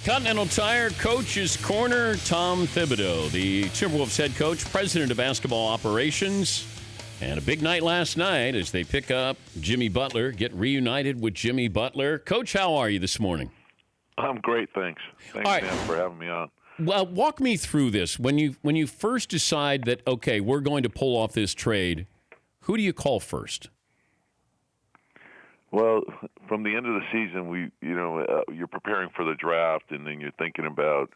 Continental Tire Coach's Corner, Tom Thibodeau, the Timberwolves head coach, president of basketball operations. And a big night last night as they pick up Jimmy Butler, get reunited with Jimmy Butler. Coach, how are you this morning? I'm great, thanks. Thanks, right. Dan, for having me on. Well, walk me through this. When you first decide that, okay, we're going to pull off this trade, who do you call first? Well, from the end of the season, you're preparing for the draft, and then you're thinking about,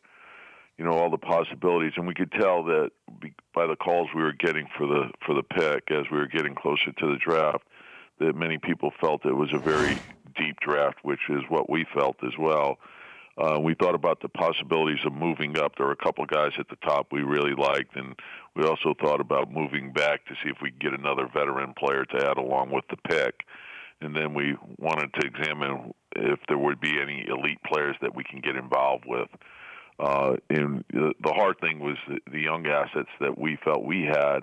all the possibilities. And we could tell that by the calls we were getting for the pick as we were getting closer to the draft, that many people felt it was a very deep draft, which is what we felt as well. We thought about the possibilities of moving up. There were a couple of guys at the top we really liked, and we also thought about moving back to see if we could get another veteran player to add along with the pick. And then we wanted to examine if there would be any elite players that we can get involved with. And the hard thing was the young assets that we felt we had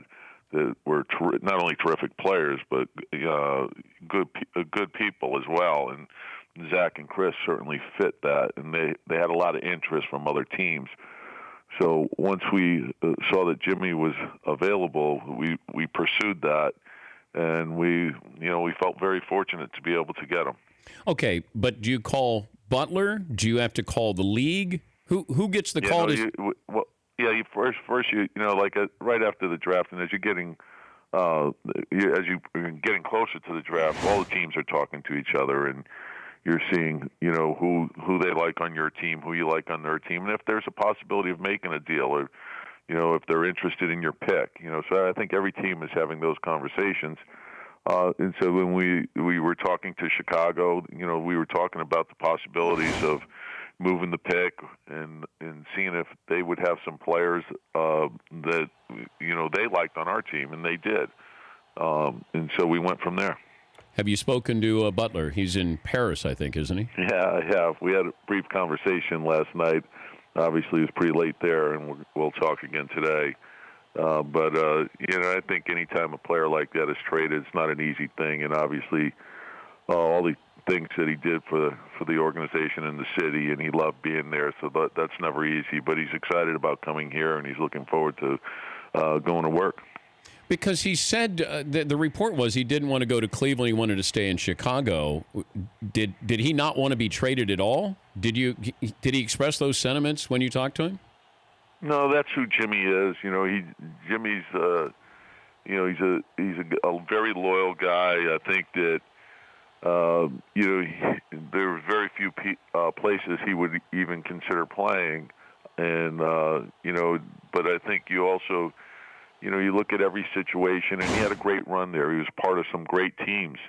that were not only terrific players, but good people as well. And Zach and Chris certainly fit that, and they had a lot of interest from other teams. So once we saw that Jimmy was available, we pursued that. And we felt very fortunate to be able to get him. Okay, but do you call Butler? Do you have to call the league? Who gets the call? You first right after the draft, and as you're getting getting closer to the draft, all the teams are talking to each other, and you're seeing who they like on your team, who you like on their team, and if there's a possibility of making a deal or if they're interested in your pick, so I think every team is having those conversations. And so when we were talking to Chicago, we were talking about the possibilities of moving the pick and seeing if they would have some players that, they liked on our team, and they did. And so we went from there. Have you spoken to Butler? He's in Paris, I think, isn't he? Yeah, I have. We had a brief conversation last night. Obviously, it was pretty late there, and we'll talk again today. But I think any time a player like that is traded, it's not an easy thing. And obviously, all the things that he did for the organization and the city, and he loved being there. So that's never easy. But he's excited about coming here, and he's looking forward to going to work. Because he said the report was he didn't want to go to Cleveland. He wanted to stay in Chicago. Did he not want to be traded at all? Did he express those sentiments when you talked to him? No, that's who Jimmy is. Jimmy's he's a very loyal guy. I think that there were very few places he would even consider playing, and but I think you also. You look at every situation, and he had a great run there. He was part of some great teams.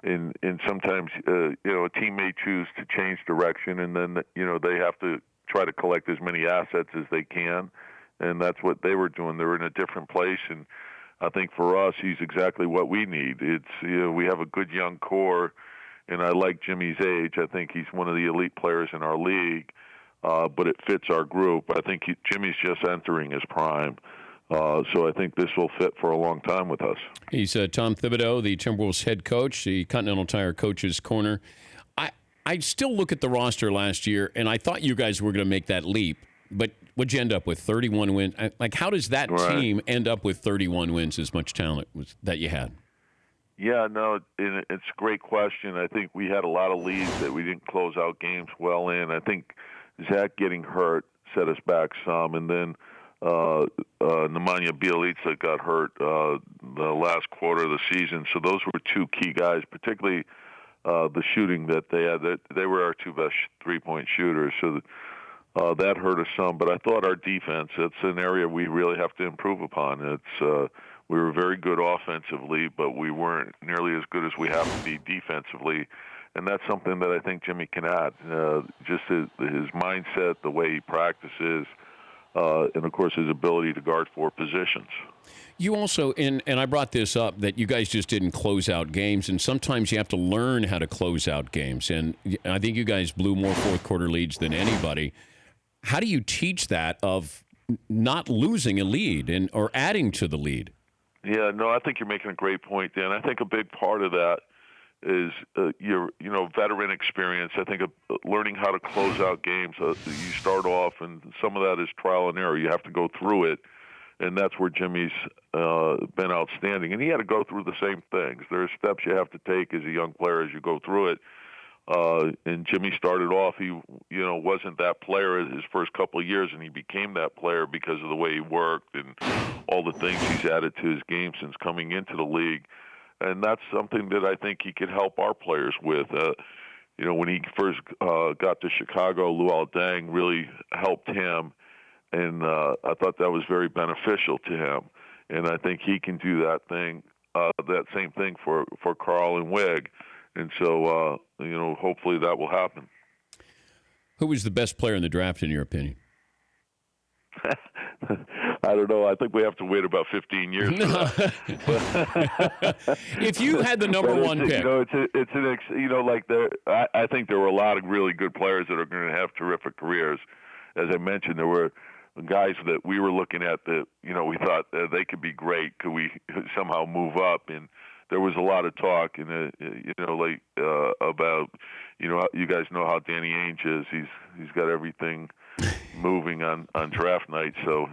And sometimes, a team may choose to change direction, and then, they have to try to collect as many assets as they can. And that's what they were doing. They were in a different place. And I think for us, he's exactly what we need. It's, we have a good young core, and I like Jimmy's age. I think he's one of the elite players in our league, but it fits our group. I think Jimmy's just entering his prime. So I think this will fit for a long time with us. He's Tom Thibodeau, the Timberwolves head coach, the Continental Tire Coach's Corner. I still look at the roster last year, and I thought you guys were going to make that leap. But what'd you end up with, 31 wins? Like, how does that team end up with 31 wins, as much talent that you had? Yeah, no, it's a great question. I think we had a lot of leads that we didn't close out games well in. I think Zach getting hurt set us back some, and then Nemanja Bjelica got hurt the last quarter of the season. So those were two key guys, particularly the shooting that they had. They were our two best three-point shooters. So that hurt us some. But I thought our defense, it's an area we really have to improve upon. We were very good offensively, but we weren't nearly as good as we have to be defensively. And that's something that I think Jimmy can add. Just his mindset, the way he practices, and, of course, his ability to guard four positions. You also, and I brought this up, that you guys just didn't close out games, and sometimes you have to learn how to close out games. And I think you guys blew more fourth-quarter leads than anybody. How do you teach that of not losing a lead or adding to the lead? Yeah, no, I think you're making a great point, Dan. I think a big part of that is your veteran experience. I think learning how to close out games. You start off, and some of that is trial and error. You have to go through it, and that's where Jimmy's been outstanding. And he had to go through the same things. There are steps you have to take as a young player as you go through it. And Jimmy started off, he wasn't that player his first couple of years, and he became that player because of the way he worked and all the things he's added to his game since coming into the league. And that's something that I think he could help our players with. When he first got to Chicago, Luol Deng really helped him, and I thought that was very beneficial to him. And I think he can do that same thing for Carl and Wig. And so, hopefully that will happen. Who was the best player in the draft, in your opinion? I don't know. I think we have to wait about 15 years for that. If you had the number one pick. I think there were a lot of really good players that are going to have terrific careers. As I mentioned, there were guys that we were looking at that, we thought they could be great. Could we somehow move up? And there was a lot of talk, and about, you guys know how Danny Ainge is. He's got everything moving on draft night. So,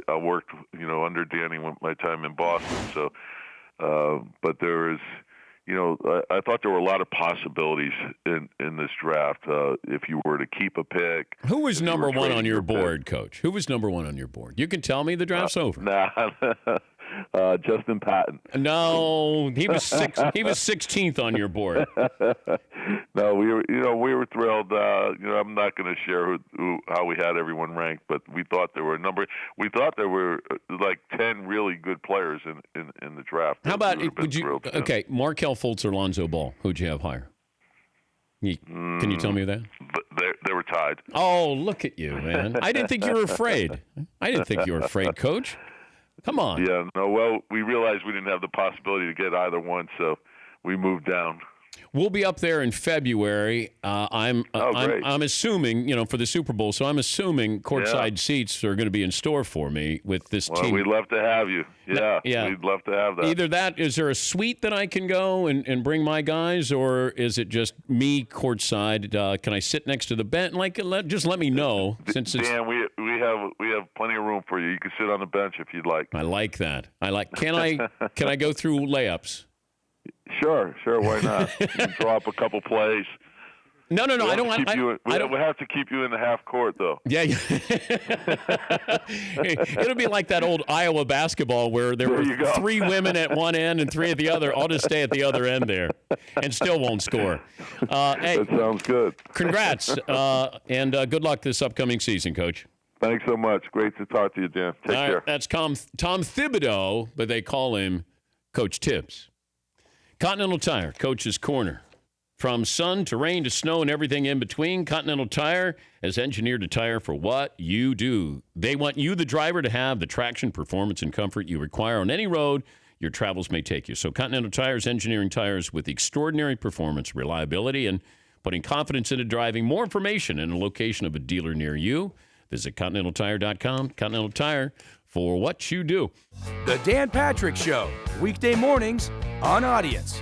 I worked, under Danny my time in Boston. So, but there is, I thought there were a lot of possibilities in this draft. If you were to keep a pick. Who was number one on your board, Coach? Who was number one on your board? You can tell me the draft's over. Nah. Justin Patton. No, he was 16th on your board. No, we were thrilled. I'm not going to share how we had everyone ranked, but we thought there were like 10 really good players in the draft. How about Markelle Fultz or Lonzo Ball? Who'd you have higher? Can you tell me that? They were tied. Oh, look at you, man! I didn't think you were afraid. Coach. Come on. Yeah, no, well, we realized we didn't have the possibility to get either one, so we moved down. We'll be up there in February. I'm assuming, for the Super Bowl, so I'm assuming courtside seats are going to be in store for me with this team. Well, we'd love to have you. Yeah, we'd love to have that. Either that, is there a suite that I can go and bring my guys, or is it just me courtside? Can I sit next to the bench? Just let me know. Dan, we have plenty of room for you. You can sit on the bench if you'd like. I like that. Can I go through layups? Sure. Why not? You can draw up a couple plays. No. I don't want. We have to keep you in the half court, though. Yeah. It'll be like that old Iowa basketball where there were 3 women at one end and 3 at the other. I'll just stay at the other end there, and still won't score. Hey, that sounds good. Congrats, and good luck this upcoming season, Coach. Thanks so much. Great to talk to you, Dan. Take care. That's Tom Thibodeau, but they call him Coach Tibbs. Continental Tire, Coach's Corner. From sun to rain to snow and everything in between, Continental Tire has engineered a tire for what you do. They want you, the driver, to have the traction, performance, and comfort you require on any road your travels may take you. So Continental Tire is engineering tires with extraordinary performance, reliability, and putting confidence into driving. More information and a location of a dealer near you. Visit ContinentalTire.com. Continental Tire, for what you do. The Dan Patrick Show, weekday mornings on Audience.